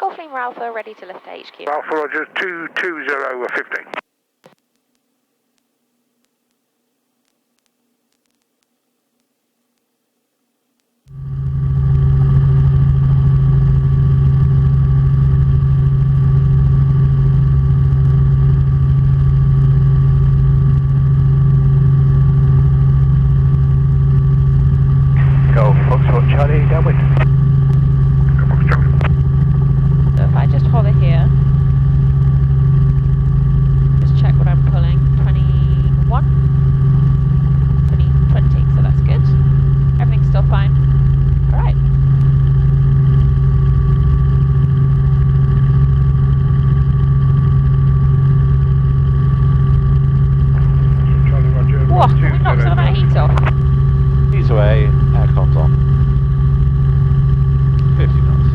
Golf Lima Alpha, ready to lift to HQ. Alpha Roger, 22015. Golf Foxtrot Charlie, downwind. So if I just hover here, just check what I'm pulling, 21, 20, so that's good. Everything's still fine. Alright. Charlie Roger. Whoa, can we knock some of that heat off? Ease away, aircon's on. 50 knots.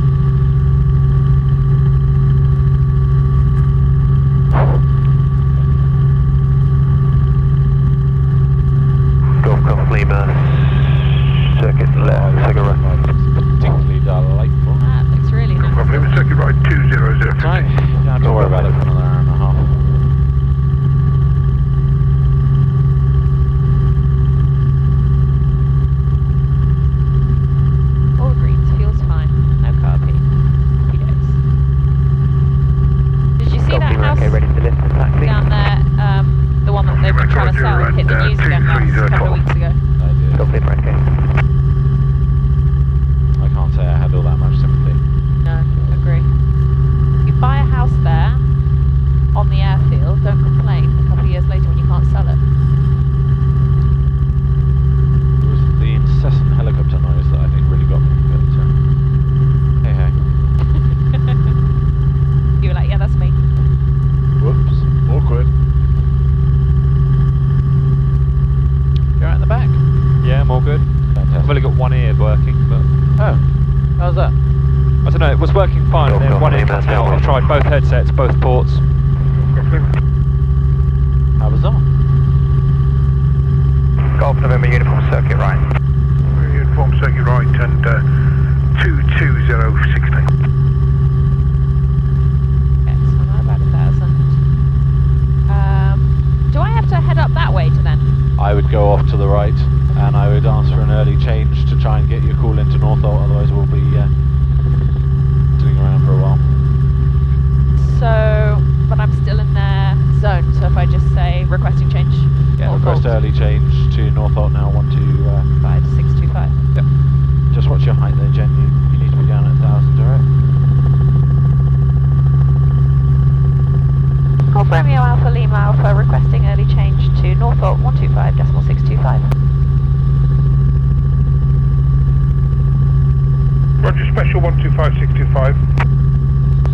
Golf Lima, circuit left, circuit right. Particularly delightful. That looks really nice. Golf Lima, circuit right, 200. Right, you don't have to worry about it for another hour and a half. All greens, feels fine. No carpet. Happy days. Did you see Golf that Lima, house okay, ready to lift and taxi. down there? The one that they've been trying to sell, hit the news again last couple of weeks ago. I did. Golf Lima, okay. I can't say I had all that much sympathy. No, agree. You buy a house there, on the airfield, don't complain a couple of years later when you can't sell it. It was the incessant helicopter noise that I think really got me. But, hey, hey. You were like, yeah, that's me. Whoops. Awkward. You're out in the back? Yeah, I'm all good. Fantastic. I've only got one ear working, but Oh, how's that? I don't know, it was working fine, and then one ear cut out. I've tried both headsets, both ports. Golf Lima. How was that? Golf November uniform circuit right. Uniform circuit right and 22016. Excellent, about 1,000. Do I have to head up that way to then? I would go off to the right, and I would ask for an early change to try and get your call into Northwood, otherwise we'll be sitting around for a while. So, but I'm still in their zone, so if I just say requesting change. Yeah, Northwold, request early change to Northwood now, 125. 5625. Yep. Just watch your height there, Jen, you need to be down at 1,000, alright? Golf Romeo Alpha Lima Alpha requesting early change to Northwold 125.625. Roger, special 125625.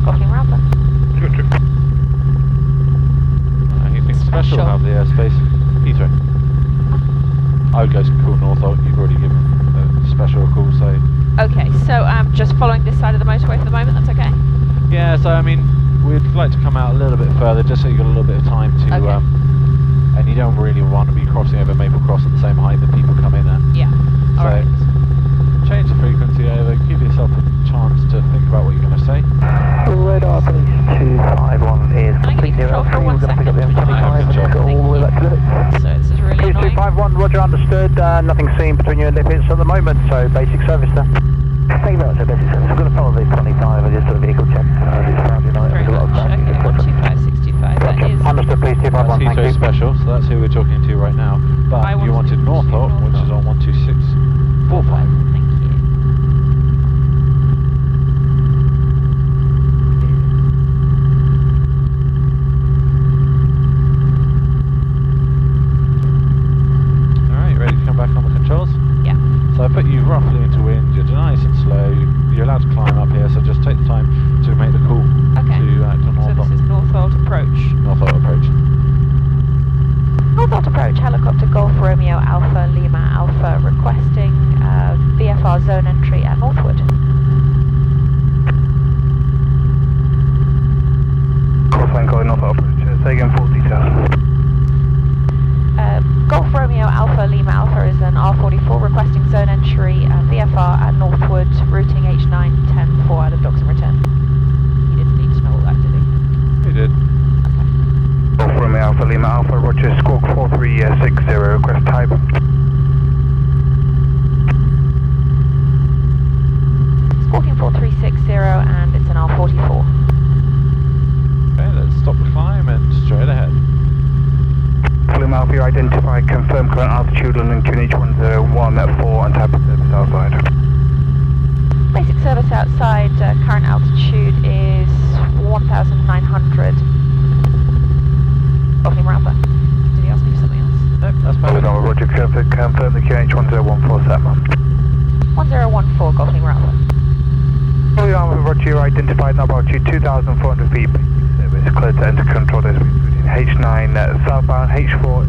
Golf Lima Alpha. Good trip. Anything special Special. about the airspace? Heathrow. I would go to call Northwold, you've already given a special call, so... Okay, so just following this side of the motorway for the moment, that's okay? Yeah, so I mean, we'd like to come out a little bit further, just so you've got a little bit of time to... Okay. And you don't really want to be crossing over Maple Cross at the same height that people come in at. Yeah, So, alright. change the frequency over, give yourself a chance to think about what you're going to say. Radar police 251 is Can I get completely control free. for We're 1 going to pick up the second? M25 and Control. go all the way back to Lippitz. So this is really Police annoying. 251, Roger, understood. Nothing seen between you and Lippitz at the moment, so basic service there. Thank you very much, sir. Basic service. We're going to follow the 25 and just do a vehicle check as it's Friday night. Very There's a lot of much. traffic, Okay, etc. 125.625. That is. Understood, police 251, That's thank Heathrow you. Special, so that's who we're talking to right now. But I you wanted wanted Northwood, which is on 12645. Thank you. Alright, ready to come back on the controls? Yeah. So I put you roughly into wind, you're nice and slow, you're allowed to climb up here, so just take the time to make the call Okay. to So Northwold. this is Northwold approach. Northwold approach. Northwold approach, helicopter Golf Romeo Alpha Lima Alpha requesting VFR zone entry at Northwood. Crosswind calling Northwood approach. Say again, full details. Golf Romeo Alpha Lima Alpha is an R44 requesting zone entry VFR at Northwood, routing H9 10 4 out of docks and return. confirm current altitude London QNH 101 at 4 and type of service outside. Basic service outside, current altitude is 1,900. Golf Lima Alpha. Did he ask me for something else? Nope, that's perfect. Roger, confirm the QNH 1014 set, man. 1014, Golf Lima Alpha. Roger, you're identified now about you 2,400 feet. Service clear to enter control airspace between H9 southbound, H4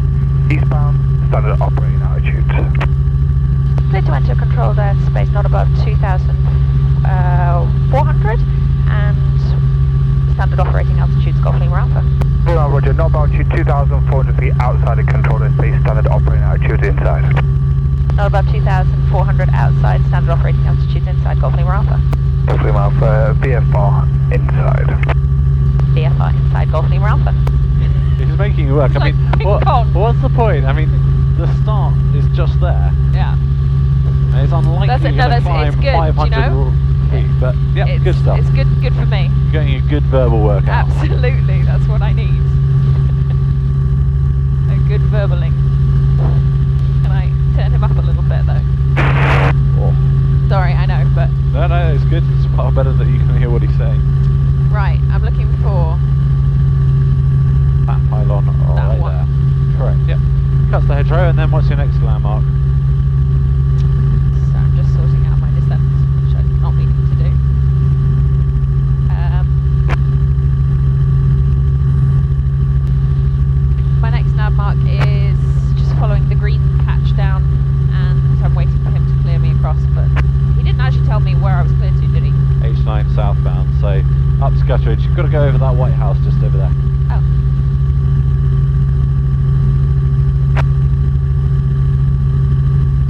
eastbound, standard operating altitudes. Clear to enter controlled airspace not above 2,400 and standard operating altitudes, Golf Lima Alpha. Roger, not about you 2,400 feet outside the controlled airspace, standard operating altitudes inside. Not above 2,400 outside, standard operating altitudes inside, Golf Lima Alpha. Golf Lima Alpha, VFR inside. DFR inside, Golf Lima Alpha. He's making it work. It's I mean, like ping pong. what's the point? I mean, the start is just there. Yeah. And it's unlikely That's it, you're no, going to that's- it's climb good, 500 you know? feet. But, yeah, It's, good stuff. It's good for me. You're getting a good verbal workout. Absolutely, that's what I need. A good verbaling. Can I turn him up a little bit though? Oh. Sorry, I know, but No, it's good. It's far better that you can hear what he's saying. right, I'm looking for That pylon right one. there. Correct, yep. Cuts the hedgerow, and then what's your next landmark? So I'm just sorting out my descent, which I'm not meaning to do. My next landmark is just following the green patch down, and I'm waiting for him to clear me across, but he didn't actually tell me where I was clear to, did he? H9 southbound, so up to Gutteridge. You've got to go over that White House just over there. Oh.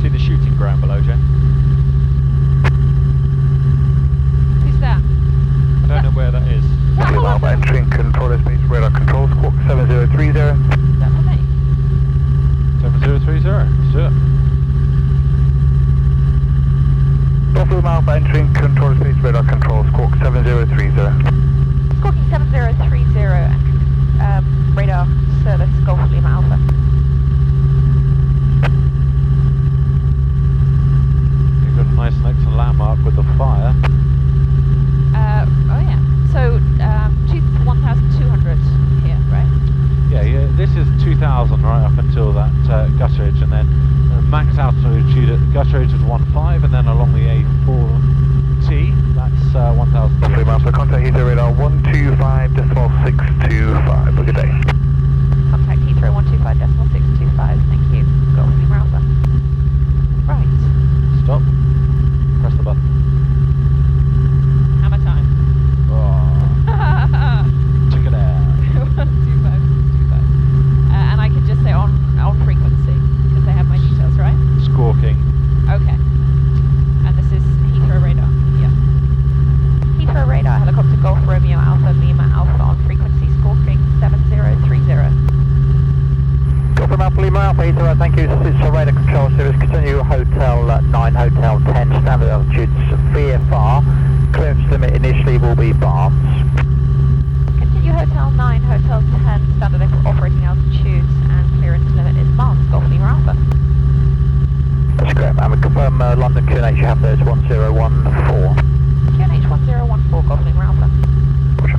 See the shooting ground below, Jen? Who's that? I don't know where that is. Golf Lima Alpha entering control airspace, radar control, squawk 7030. Is that for me? 7030, let's do it. Golf Lima Alpha entering control airspace, radar control, squawk 7030. Squawking 7030 and radar service Golf Lima Alpha. You've got a nice and excellent landmark with the fire. Oh yeah. So 1,200 here, right? Yeah, this is 2,000 right up until that Gutteridge, and then max altitude at Gutteridge is 1.5, and then along the A4T, that's 1,000. Golf Lima Alpha, contact Heathrow radar 125.625. Have a good day. Contact Heathrow 125.625. Thank you. Golf Lima Alpha. Right. Stop. Press the button. Hammer time. Oh, check it out. 125.625. And I can just say on frequency because they have my details, right? Squawking. Okay. And this is Heathrow radar. Yeah. Heathrow radar, helicopter Golf Romeo Alpha Lima Alpha on frequency squawking 7030. Golf Lima Alpha, Lima Alpha, Heathrow, thank you. This is radar control service. Continue Hotel 9, Hotel 10, standard altitudes VFR. Clearance limit initially will be Barnes. Continue Hotel 9, Hotel 10, standard operating altitudes, and clearance limit is Barnes, Golf Lima Alpha. That's correct, and we confirm London QNH you have there is 1014. QNH 1014, Golf Lima Alpha. Roger.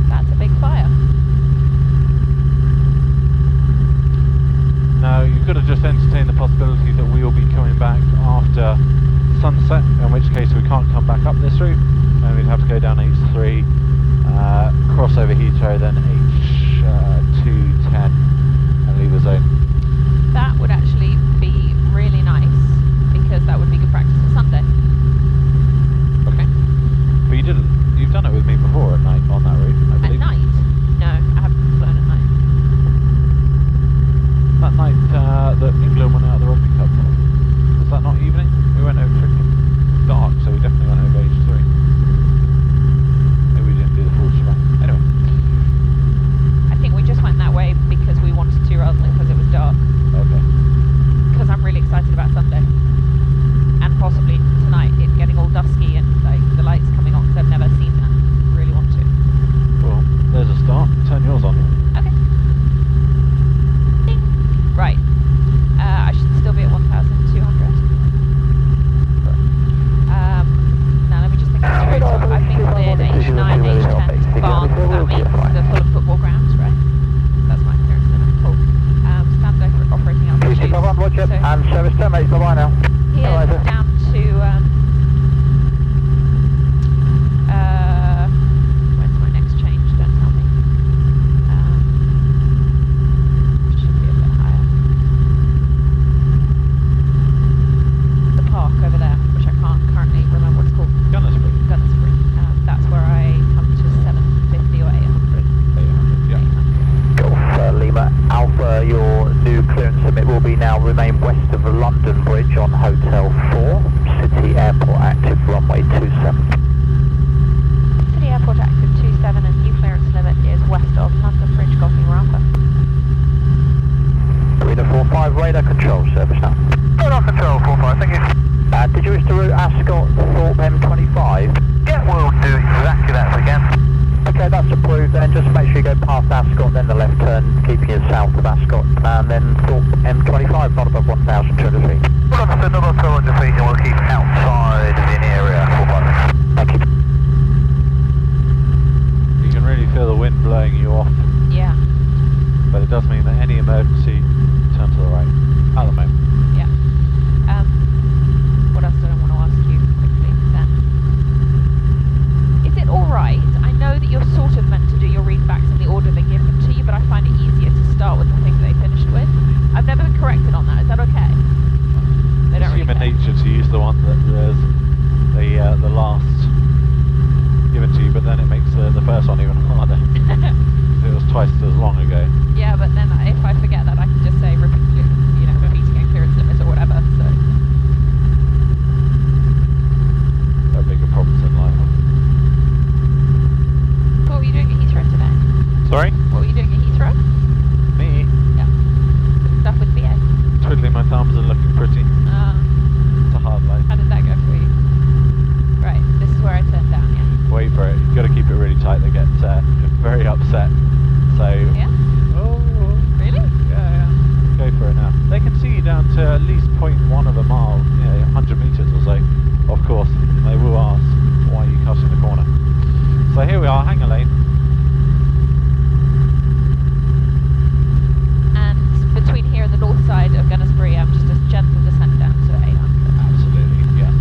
That's a big fire. Now, you could have just entertained the possibility that we will be coming back after sunset, in which case we can't come back up this route, and we'd have to go down H3, cross over Heathrow, then H210, and leave the zone. That would actually be really nice because that would be good practice for Sunday. Okay. But you've done it with me before at night on that route, I At believe. night? No, I haven't flown at night. That night that England went out of the Rugby Cup. Was that not evening? We went over freaking dark, so we definitely went over H3. Maybe we didn't do the full shebang. Anyway. I think we just went that way because we wanted to rather than because it was dark. Okay. you go past Ascot, then the left turn, keeping you south of Ascot, and then Thorpe M25, not above 1,200 feet. Well, understood, not above 200 feet, and we'll keep outside in the area. Thank you. You can really feel the wind blowing you off, Yeah. but it does mean that any emergency, turn to the right at the moment. Yeah. What else did I want to ask you quickly then? Is it alright? I know that you're sort of meant to do your readbacks in the order they give them to you, but I find it easier to start with the thing they finished with. I've never been corrected on that. Is that okay? They don't It's really human care. nature to use the one that there's the last given to you, but then it makes the first one even harder. It was twice as long ago. Yeah, but then if I forget that, I can just say repeating a clearance limit or whatever. So There are bigger problems in life. what were you doing at Heathrow today? Sorry? What were you doing at Heathrow? Me? Yeah. Stuff with BA. Twiddling my thumbs and looking pretty. It's a hard life. How did that go for you? Right, this is where I turned down, yeah? Wait for it. You've got to keep it really tight. They get very upset. So. Yeah? Oh. Really? Yeah. Go for it now. They can see you down to at least 0.1 of a mile, 100 metres or so. Of course, they will ask, why are you cutting the corner? So here we are, hangar lane. And between here and the north side of Gunnersbury, I'm just a gentle descent down to 800. Absolutely, yeah.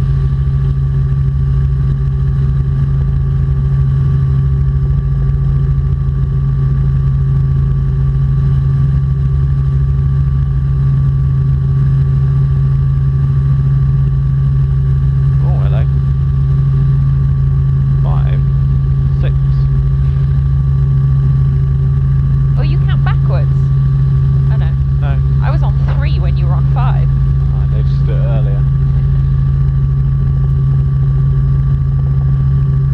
Oh, hello. 5, 6. Oh, you count backwards? Oh no. No, I was on 3 when you were on 5. I noticed it earlier.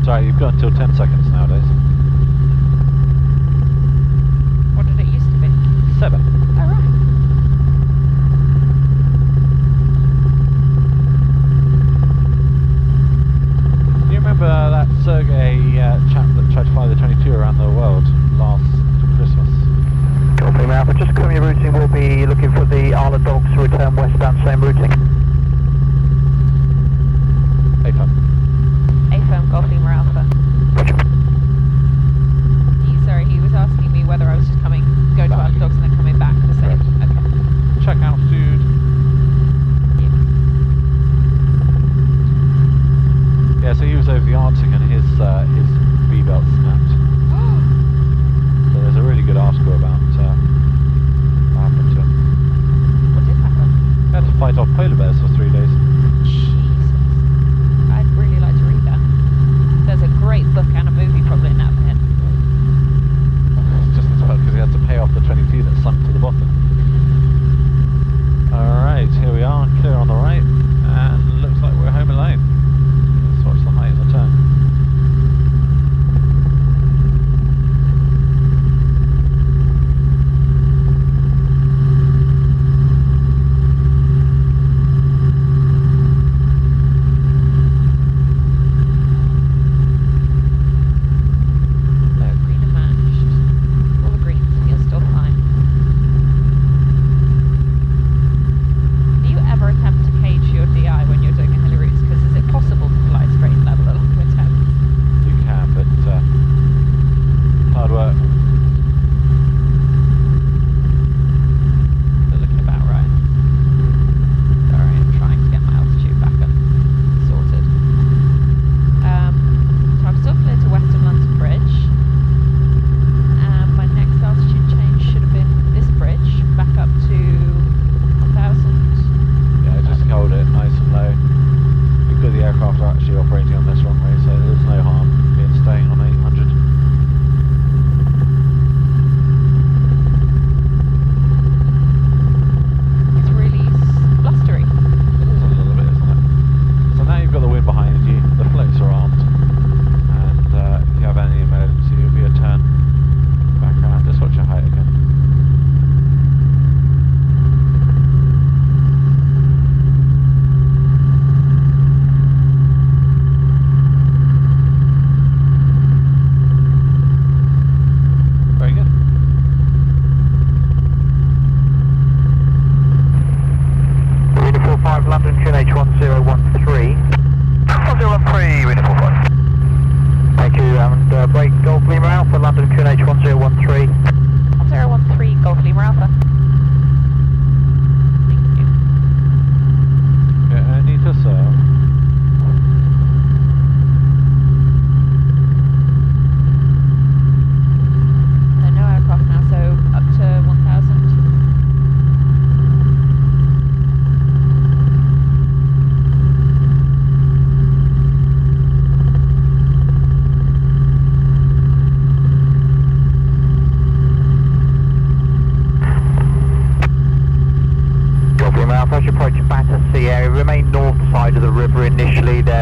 Sorry, you've got until 10 seconds nowadays. What did it used to be? 7. Oh, right. Do you remember that Sergey chap that tried to fly the 22 around the world last Christmas? Copy, Alpha. Just coming routing, we'll be looking for the Isle of Dogs to return westbound, same routing. Hey, fun. A-firm Golf Lima Alpha. Roger. Sorry, he was asking me whether I was just going to Isle of Dogs and then coming back to say, okay. Check altitude. Yeah, so he was over the Arctic and his V-belt snapped. So there's a really good article about what happened to him. What did happen? He had to fight off polar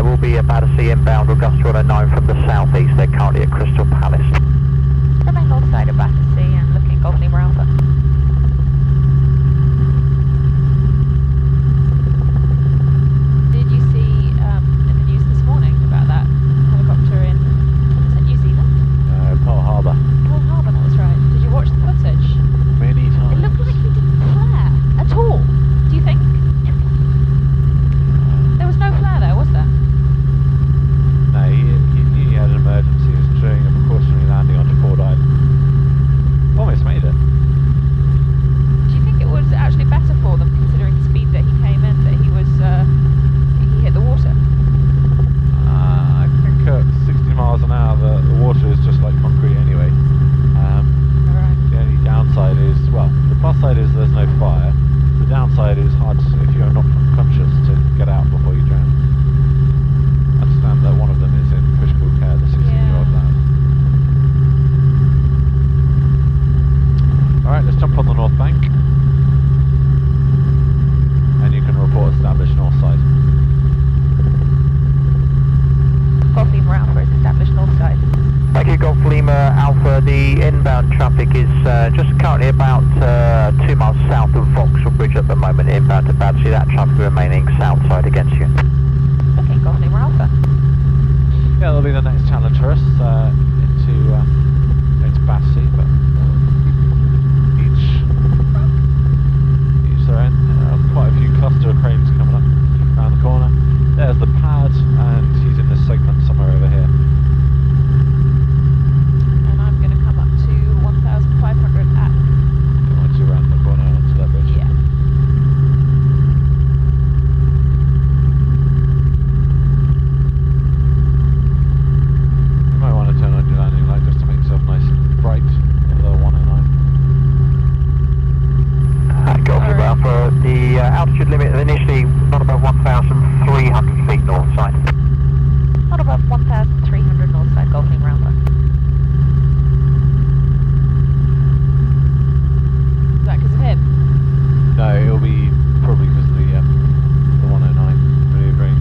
there will be a Battersea inbound with gust 109 from the southeast. They're currently at Crystal Palace. Remain north side of Battersea and looking Golf Lima Alpha. Did you see in the news this morning about that helicopter in, was it New Zealand? Pearl Harbor. Pearl Harbor, that was right. Did you watch the footage? Many times. It looked like he didn't flare at all. Do you think? There was no flare there, was there? No, he knew he had an emergency. He was doing a precautionary landing onto Ford Island. Almost made it. Do you think it was actually better for them, considering the speed that he came in, that he was he hit the water? I think at 60 miles an hour the water is just like concrete anyway. Alright. The only downside is, well, the plus side is there's no fire. The downside is hard to, if you're not conscious, to get out before you drown. I understand that one of them is in critical care, the 16-year-old lad. Alright, let's jump on the north bank. And you can report established north side. Golf Lima Alpha is established north side. Thank you, Golf Lima Alpha. The inbound traffic is just currently about 2 miles south of Vauxhall Bridge at the moment, inbound to Battersea. That traffic remaining south side against you. Okay, Golf Lima Alpha. Yeah, that'll be the next challenge for us into Battersea, but each their own. Quite a few cluster of cranes coming up around the corner. There's the pad, and he's in this segment somewhere over here. And I'm going to come up to 1,500 at... Once you round the corner onto that bridge. Yeah. You might want to turn on your landing light just to make yourself nice and bright for the 109. Golf Lima Alpha, the altitude limit initially not above 1,300 feet north side. Not above 1,300 north side, Golf Lima Alpha. Is that because of him? No, it'll be probably because of the 109 manoeuvring.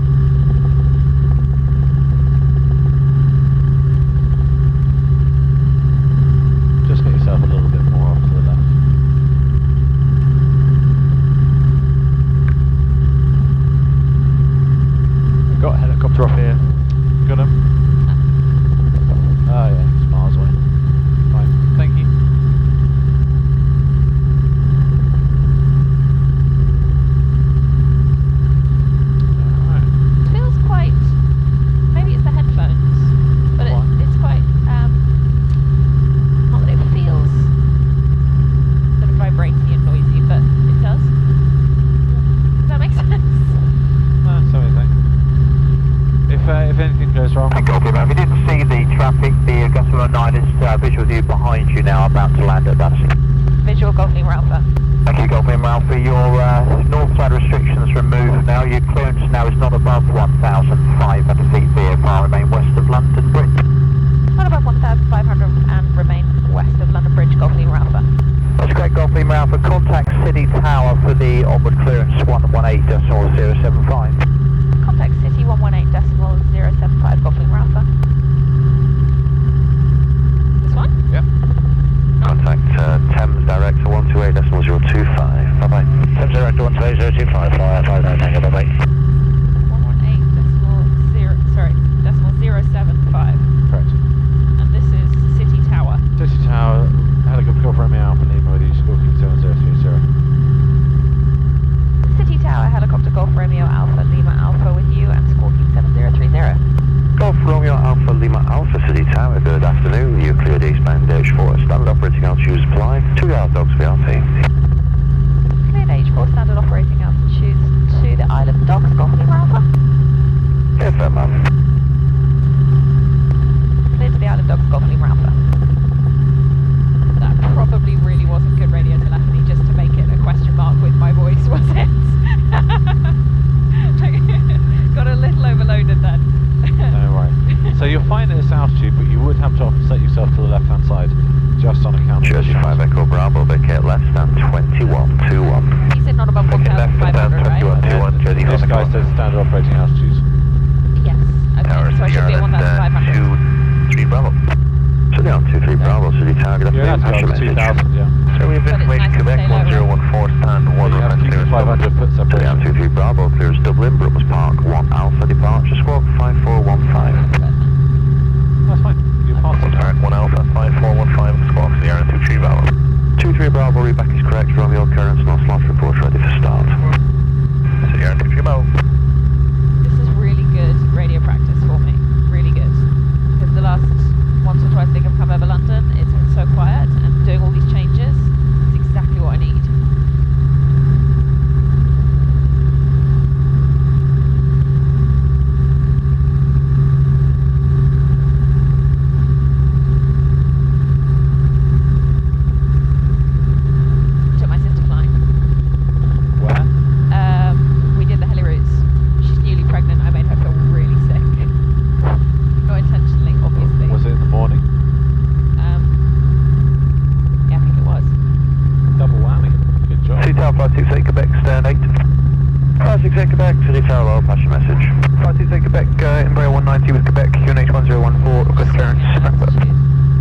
Just get yourself a little bit more off to the left. Got a helicopter off here. Got him. Oh yeah, it's miles away. Fine, thank you. Alright. It feels quite... Maybe it's the headphones, but it's quite... not that it feels sort of vibrating and noisy, but it does. Does that make sense? No, so anything. If anything goes wrong... And Golf Lima, if you didn't see the traffic, the gust 109 is visual view behind you now, about to land at Battersea. Visual Golf Lima Alpha. Thank you, Golf Lima Alpha. Your north side restrictions removed now. Your clearance now is not above 1,500 feet VFR. Remain west of London Bridge. Not above 1,500 and remain west of London Bridge, Golf Lima Alpha. That's great, Golf Lima Alpha. Contact City Tower for the onward clearance 118.075. Contact City 118.075, Golf Lima Alpha. This one? Yep. Contact Thames Director 128.025. Bye-bye. Thames Director 128.025. Fly out 5 Tango. Bye-bye. 118.075. Correct. And this is City Tower. City Tower, helicopter Golf Romeo Alpha Lima with you, squawking 7030. City Tower, helicopter Golf Romeo Alpha Lima Alpha with you and squawking 7030. Golf Romeo Alpha Lima Alpha City Tower. Good afternoon. You cleared eastbound Dash 4. Standard operating altitude supply. 2 yard dogs VRT. Cleared H4 standard operating altitude to the Isle of Dogs, Golf Lima Alpha. Yes, sir, ma'am. Cleared to the Isle of Dogs, Golf Lima Alpha. That probably really wasn't good radio telephony just to make it a question mark with my voice, was it? Got a little overloaded then. No worries. So you're fine at this altitude, but you would have to set yourself to the left-hand side, just on account of Jersey 5 Echo Bravo, vacate left, stand 2121. He said not above 1,500, right? 2121, Jersey This 5 guy Echo. says standard operating altitude. Yeah. So I should be at 1,500. 2-3 Bravo. So they're on 2-3 Bravo, City Target. You're allowed to go up to 2,000, yeah. So we've But it's information nice to Quebec stay low, 1014, stand 1 You have to keep clearance 500 foot So they're on separation. 2-3 Bravo, clears Dublin, Brummels Park, 1 Alpha departure, squawk 5415. That's fine. You pass it. Park 1 Alpha, 5415, squawk Sierra 2-3 Bravo. 2-3 Bravo, read back is correct, Romeo currents, no slot report ready for start. Sierra 2-3 Bravo. This is really good radio practice for me. Really good. Because the last once or twice I think I've come over London, it's been so quiet, and doing all these changes is exactly what I need. Took my sim to flying. Where? We did the heli-routes. She's newly pregnant. I made her feel really sick. Not intentionally, obviously. Was it in the morning? Yeah, I think it was. Double whammy. Good job. City Tower, Flight 68 Quebec, stand 8. Flight 68 Quebec, City Tower, low, pass your message. Flight 68 Quebec, Embraer 190 with Quebec, QNH 1014, request clearance, Frankfurt.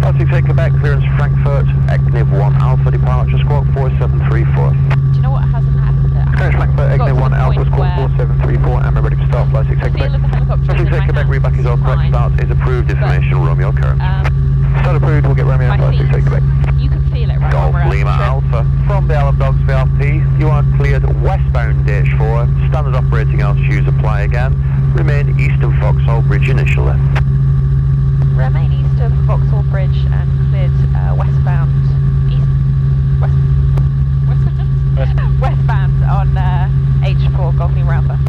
Flight 68 Quebec, clearance Frankfurt, ECNIV 1 Alpha departure, squawk 4734. Do you know what hasn't happened? Clearance Frankfurt, Got to ECNIV 1 the Alpha, point squawk where 4734, and we're ready to start Flight 68 the feel Quebec. of the helicopter Flight is in 68 my Quebec, hands. read back is all correct, Fine. start is approved, information, Romeo current. Start approved, we'll get Romeo My and Flight 68 feet, Quebec. you can feel it right Golf when we're out Lima the trip. Alpha, from the Isle of Dogs VLP, you are cleared westbound DH4, standard operating altitudes apply again, remain east of Vauxhall Bridge initially. Remain east of Vauxhall Bridge and cleared westbound. Westbound on H4 Golf Lima Alpha.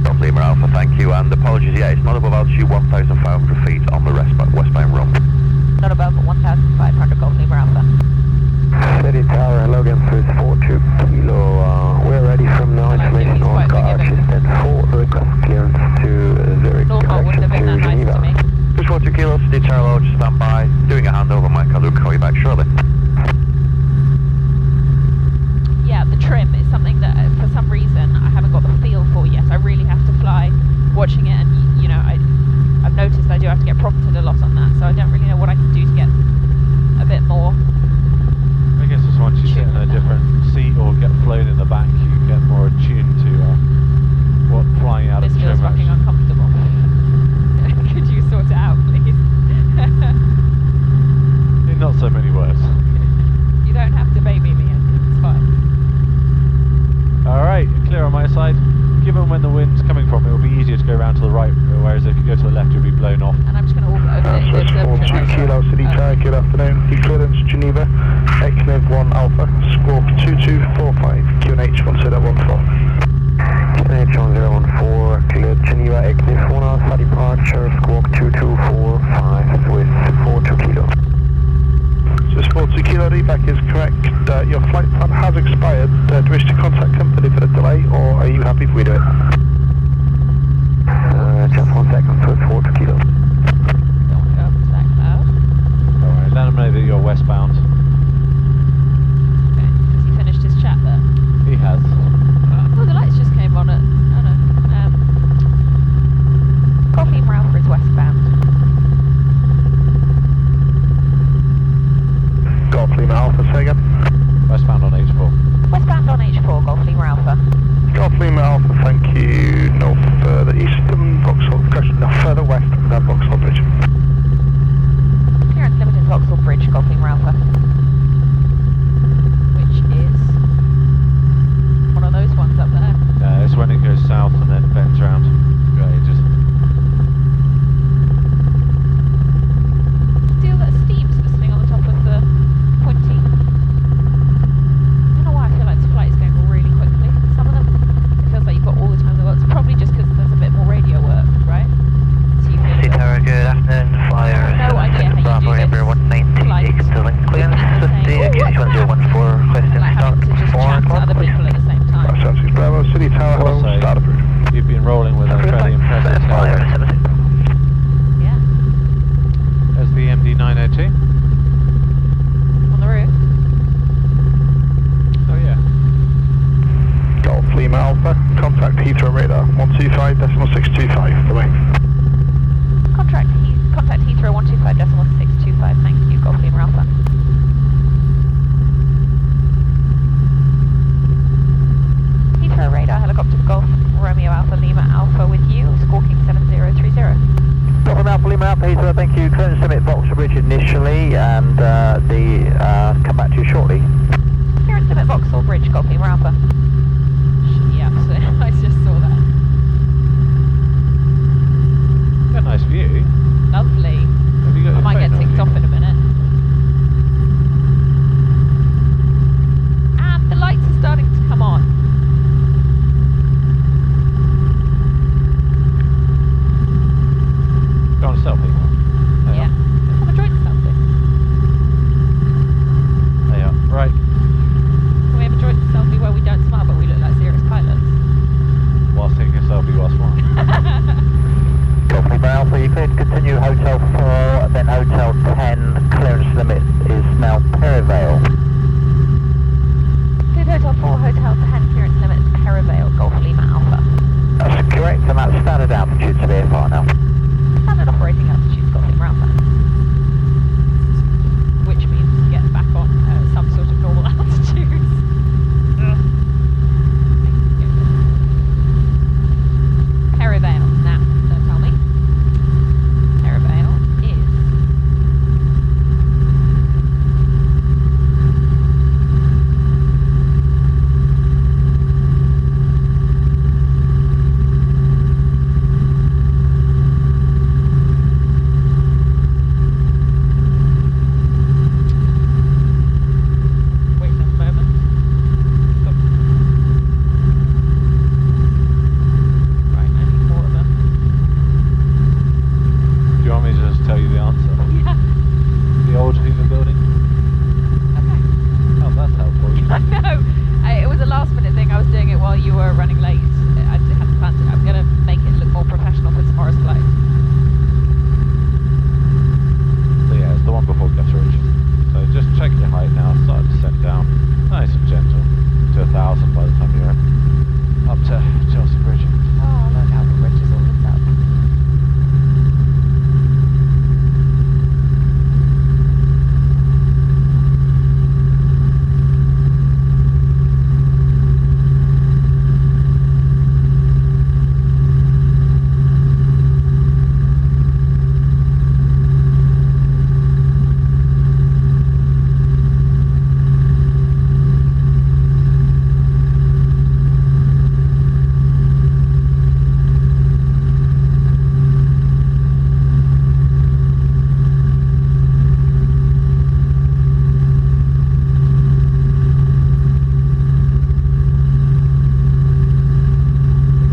Golf Lima Alpha, thank you, and apologies, yeah, it's not above altitude 1,500 feet on the westbound run. Not above 1,500 Golf Lima Alpha. City Tower, Logan Foods 42 Kilo, we're ready from now, information on car arches 10-4, request clearance to Zurich, Northwood wouldn't have been that nice to me. Just 42 kilos, City Tower, just stand by, doing a handover, Mike, I'll call you back shortly. Yeah, the trim is something that for some reason I haven't got the feel for yet. I really have to fly watching it, and you know, I've noticed I do have to get prompted a lot on that, so I don't really know what I can do to get a bit more. I guess just once you sit in a different seat or get flown in the back, you get more attuned to what flying out This of the feels trim fucking actually. uncomfortable. Could you sort it out, please? In not so many words. You don't have to baby me, it's fine. Alright, clear on my side. Given when the wind's coming from, it will be easier to go around to the right, whereas if you go to the left, you'll be blown off. And I'm just going to orbit over the observatory. 42 Kilo, City Tower, good afternoon. The clearance Geneva, ECNIV 1 Alpha, squawk 2245, QNH 1014. QNH 1014, cleared Geneva, ECNIV 1 Alpha departure, squawk 2245 with 42 Kilo. So it's 42 Kilo, readback is correct. Your flight plan has expired. Do you wish to contact company for the delay, or are you happy if we do it? Just 1 second, so it's 42 Kilo. Don't want to go up into that cloud. Alright, let them know that you're westbound. Okay. Has he finished his chat there? He has. Oh, the lights just came on at. Oh no. Golf Lima Alpha is westbound. Golf Lima Alpha, say again. Westbound on H4. Westbound on H4, Golf Lima Alpha. Golf Lima Alpha, thank you. No further east than Vauxhall, no further west than Vauxhall Bridge. Clearance limited Vauxhall Bridge, Golf Lima Alpha. Which is one of those ones up there. It's when it goes south and then bends around. Go ages. Feel that steam's listening on the top of the pointy. I don't know why I feel like this flight is going really quickly. Some of them, it feels like you've got all the time in the world. It's probably just because there's a bit more radio work, right? So you feel City a bit- Tower, good afternoon, flyer No idea how you Bravo, do this. Embraer 190, Flight. takes to link clearance, People saying, the "Oh, what's QNH 1014, requesting like start having to just 4 chat to o'clock, other please. people at the same time. 76 Bravo, City Tower, hello, Also, start approved. You've been rolling with a fairly impressive Flyer, tail 76. Yeah. as the MD902. On the roof. Oh yeah. Golf Lima Alpha, contact Heathrow radar 125.625, the way. Contact Heathrow 125.625, thank you, Golf Lima Alpha. Heathrow radar helicopter Golf Romeo Alpha Lima Alpha with you, squawking 7030. Golf Lima Alpha Lima Alpha Heathrow, thank you. Clearance limit Vauxhall Bridge initially, and come back to you shortly. Clearance limit Vauxhall Bridge, Golf Lima Alpha. Yeah, so I just saw that. Got a nice view. Lovely. Have you got I your might phone get on ticked you? off in a minute. And the lights are starting to come on. Do you want a selfie? There you Yeah. are. Let's have a joint selfie. There you are. Right. Can we have a joint selfie where we don't smile but we look like serious pilots? Whilst taking a selfie whilst flying. Golf Lima Alpha, you cleared to continue Hotel 4, then Hotel 10. Clearance limit is now Perivale. Cleared Hotel 4, Hotel 10, clearance limit Perivale, Golf Lima Alpha. That's correct, and that's standard altitude to VFR now. Standard operating altitude, Golf Lima Alpha. Which means to get back on some sort of normal altitudes. Perivale, now, don't tell me. Perivale is... Wait a moment. Stop. Right, I need more of them. Do you want me to just tell you the answer? Yeah. The old Hoover building? Okay. Oh, that's helpful. I know. It was a last minute thing. I was doing it while you were running late. I hadn't planned it. I'm going to make it look more professional for tomorrow's flight. So yeah, it's the one before Gutteridge. So just check your height now, start to descent down, nice and gentle, to 1,000 by the time you're up to Chelsea Bridge. Oh, look, Albert Bridge is all lit up.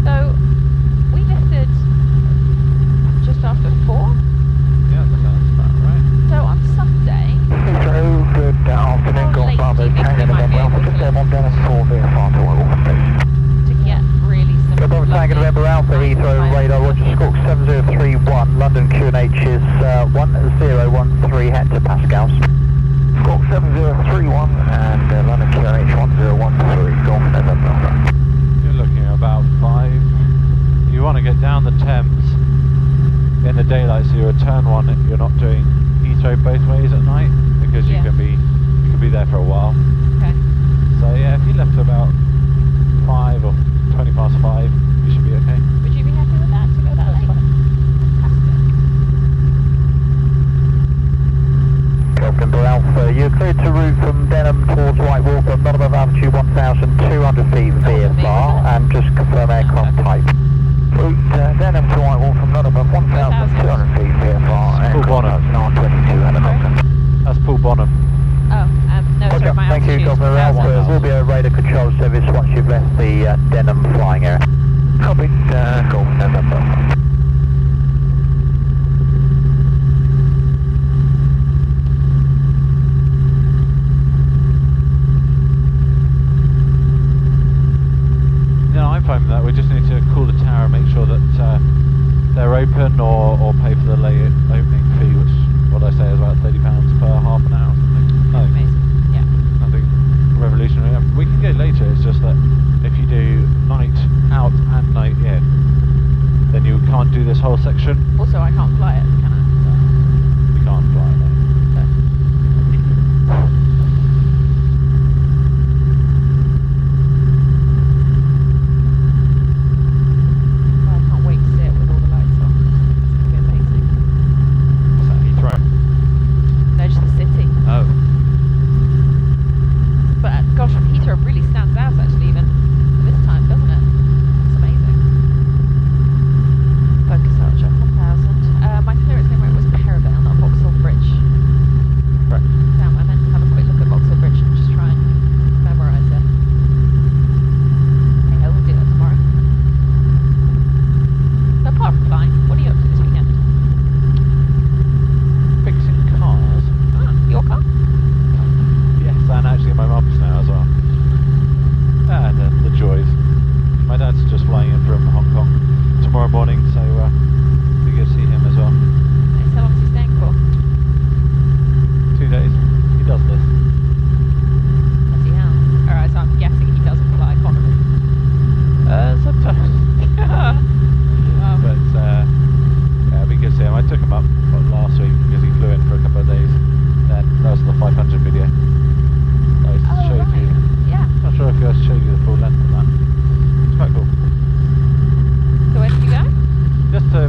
So, we lifted just after 4. Yeah, that sounds about right. So on Sunday, Heathrow, good afternoon, How Golf late Bravo, do you think Tango we might be November able Alpha, just to M on Denham 4, VFR to Oil, please. to get really simple. Golf Bravo, Tango November Alpha, Heathrow, radar, Roger, squawk 7031, London QNH is 1013 hectopascals. Squawk 7031 and London QNH 1013, Golf November Alpha. You're looking at about 5. You want to get down the Thames in the daylight, so your return one, you're not doing Heathrow both ways at night, because Yeah. you can be there for a while. Okay. So yeah, if you left about 5 or 20 past 5, you should be okay. Would you be happy with that to go that late? Fantastic. Golf November Alpha, you're cleared to route from Denham towards Whitewall from not above altitude 1,200 feet VFR, and just confirm aircraft type. Route Denham to Whitewall from not above 1,200 feet VFR, Paul Bonham. aircraft R22 helicopter. That's Paul Bonham. Oh, no, sorry, my Thank you, altitude Golf is November Alpha. 1,000. Will be a radar control service once you've left the Denham flying area. Copy, Golf November Alpha. Yeah, I'm fine with that. We just need to call the tower and make sure that they're open, or pay for the late opening fee, which, what I say, is about £30 per half an hour or something. Nothing, Amazing. Yeah. nothing revolutionary. We can go later, it's just that if you do night out and night in, then you can't do this whole section. Also, I can't fly it, can I? so be good to see him as well. Nice. How long is he staying for? 2 days. He does this. Bloody hell. Alright, so I'm guessing he doesn't fly economy. Sometimes. Oh. But yeah, it'd be good to see him. I took him up last week because he flew in for a couple of days. Then that was the 500 video. I showed right. you. Yeah. Not sure if I showed you the full length of that. It's quite cool. So where did you go? Just to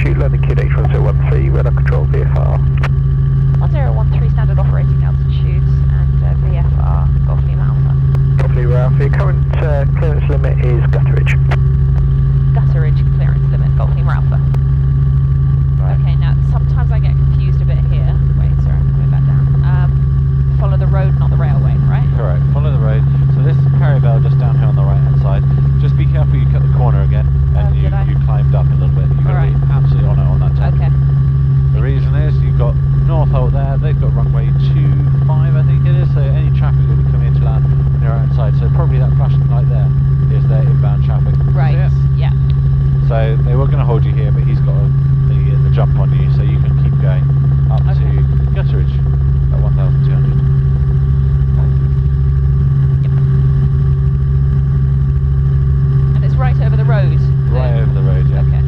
shoot, London QNH 1013, radar control VFR. 1013 standard operating altitudes and VFR Golf Lima Alpha. Golf Lima Alpha, your current clearance limit is Gutteridge. Gutteridge clearance limit, Golf Lima Alpha. Right. Okay, now sometimes I get confused a bit here. Wait, sorry, I'm coming back down. Follow the road, not the railway, right? Correct, follow the road. So this is Perryvale just down here on the right hand side. Just be careful you cut the corner again and you climbed up a little bit. You've got to be absolutely on it on that turn. Okay. The reason is you've got Northwood there, they've got runway 25 I think it is, so any traffic will be coming into land on your outside. So probably that flashing light there is their inbound traffic. Right, yeah. So they were going to hold you here, but he's got the jump on you, so you can keep going up to Gutteridge at 1,200. And it's right over the road? Right over the road, yeah. Okay.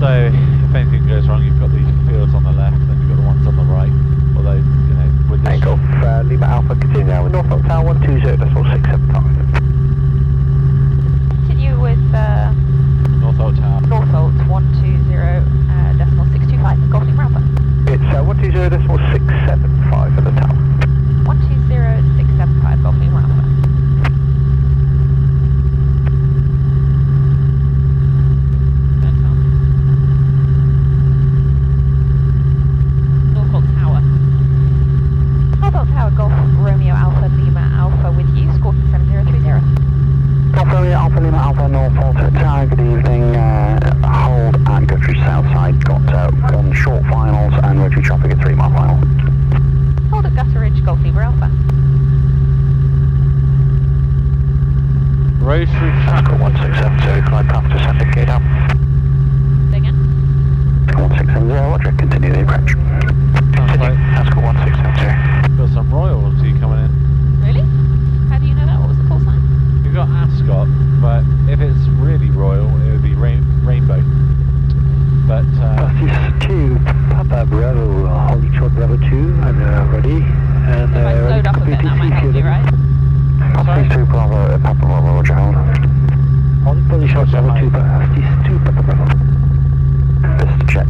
So if anything goes wrong, you've got the fields on the left, then you've got the ones on the right. Although, you know, with this... Golf Lima Alpha, continue now with Norfolk Tower 120.675. Continue with Northwood Tower. Northwold 120.625 Golf Lima Alpha. It's 120.675 for the tower. 120.675 Golf Lima Alpha. Norfolk Tower. Norfolk Tower Golf Romeo Alpha Lima Alpha with you, squawking 7030. Golf Romeo Alpha Lima Alpha Norfolk Tower, good evening. Hold at Gutteridge Southside, got one short finals and rotary traffic at 3 mile final. Hold at Gutteridge Golf Lima Alpha. Rotary Ascot 1670, climb path to Santa Gate up. Say again? 1670, roger, continue the approach. Sounds like Ascot 1670. got some royalty coming in. Really? How do you know that? What was the call sign? You've got Ascot, but if it's really royal, it would be rainbow. But Bus 2, Papa Bravo, holding short Bravo 2, and ready. And If I slowed up a bit, that might help you, right? Bus 2, Papa Bravo, roger, hold. Holding fully short Bravo 2, Bus 2, Papa Bravo. This is Jet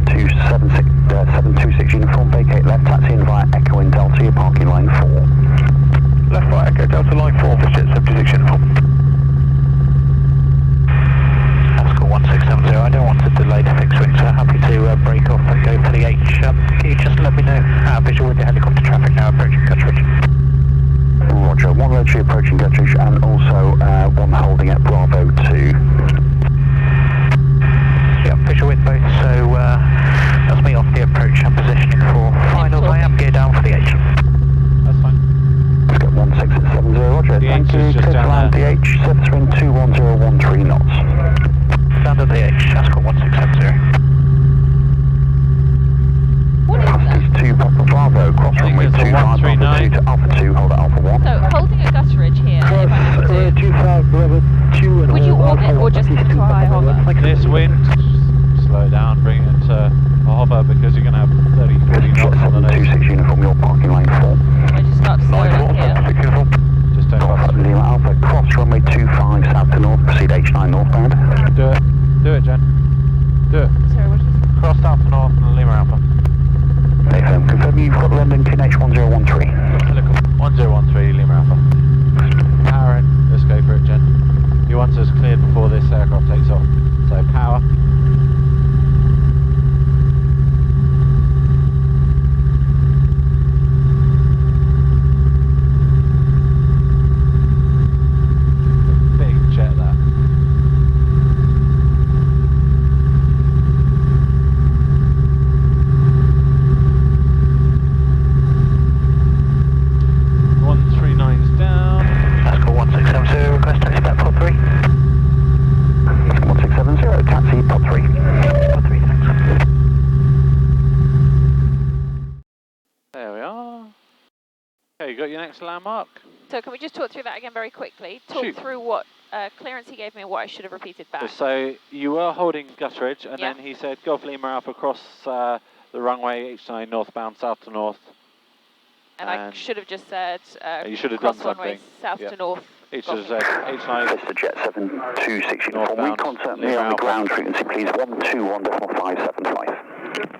726 uniform, vacate left, taxi in via Echo in Delta, your parking line 4. Left via Echo Delta line 4, this Jet 76 uniform. Ascot 1670, I don't want to delay the fixed wing, so happy to break off and go for the H. Can you just let me know visual with the helicopter traffic now approaching Gutteridge? Roger, one rotary approaching Gutteridge and also one holding at Bravo 2. Yeah, visual with both, so that's me off the approach and positioning for finals. I am gear down for the H. that's fine. Let's get 1670, roger. The Thank H you, is just clear to down land there. the H, surface wind 21013 knots. Stand at the H, Ascot 1670. What is that? Is 2 Papa Bravo, cross I think runway it's a 25, Alpha 2 139. to Alpha 2, hold at Alpha 1. So, holding at Gutteridge here, if I have to, 25 Bravo 2 and would you orbit or just come to a high hover? This wind, slow it down, bring it into a hover because you're going to have 30, 40 knots on the nose. 726 uniform, your parking line 4. I just start to slow it up here. Just don't Alpha bust. Lima Alpha, cross runway 25 south to north, proceed H9 northbound. Do it. Do it, Jen. Do it. Sorry, what did you say? Cross south to north and Lima Alpha. AFM, confirm you've got London QNH 1013. 1013 Lima Alpha. Power in. Let's go for it, Jen. You want us cleared before this aircraft takes off. So power. Big jet that. down. Ascot 1670, request taxi back pod 3. 1670, taxi pod 3. Pod 3, thanks. There we are. Okay, you got your next landmark? So can we just talk through that again very quickly? Talk Shoot. through what clearance he gave me and what I should have repeated back. So you were holding Gutteridge, and Yeah. then he said Golf Lima Alpha across the runway H9 northbound, south to north. And I should have just said you should have cross done runway something. south Yeah. to north, HZ, H9. This is Jet 726 uniform. Northbound, Reconfirm me Lima on the Alpha. ground frequency, please. 121.575.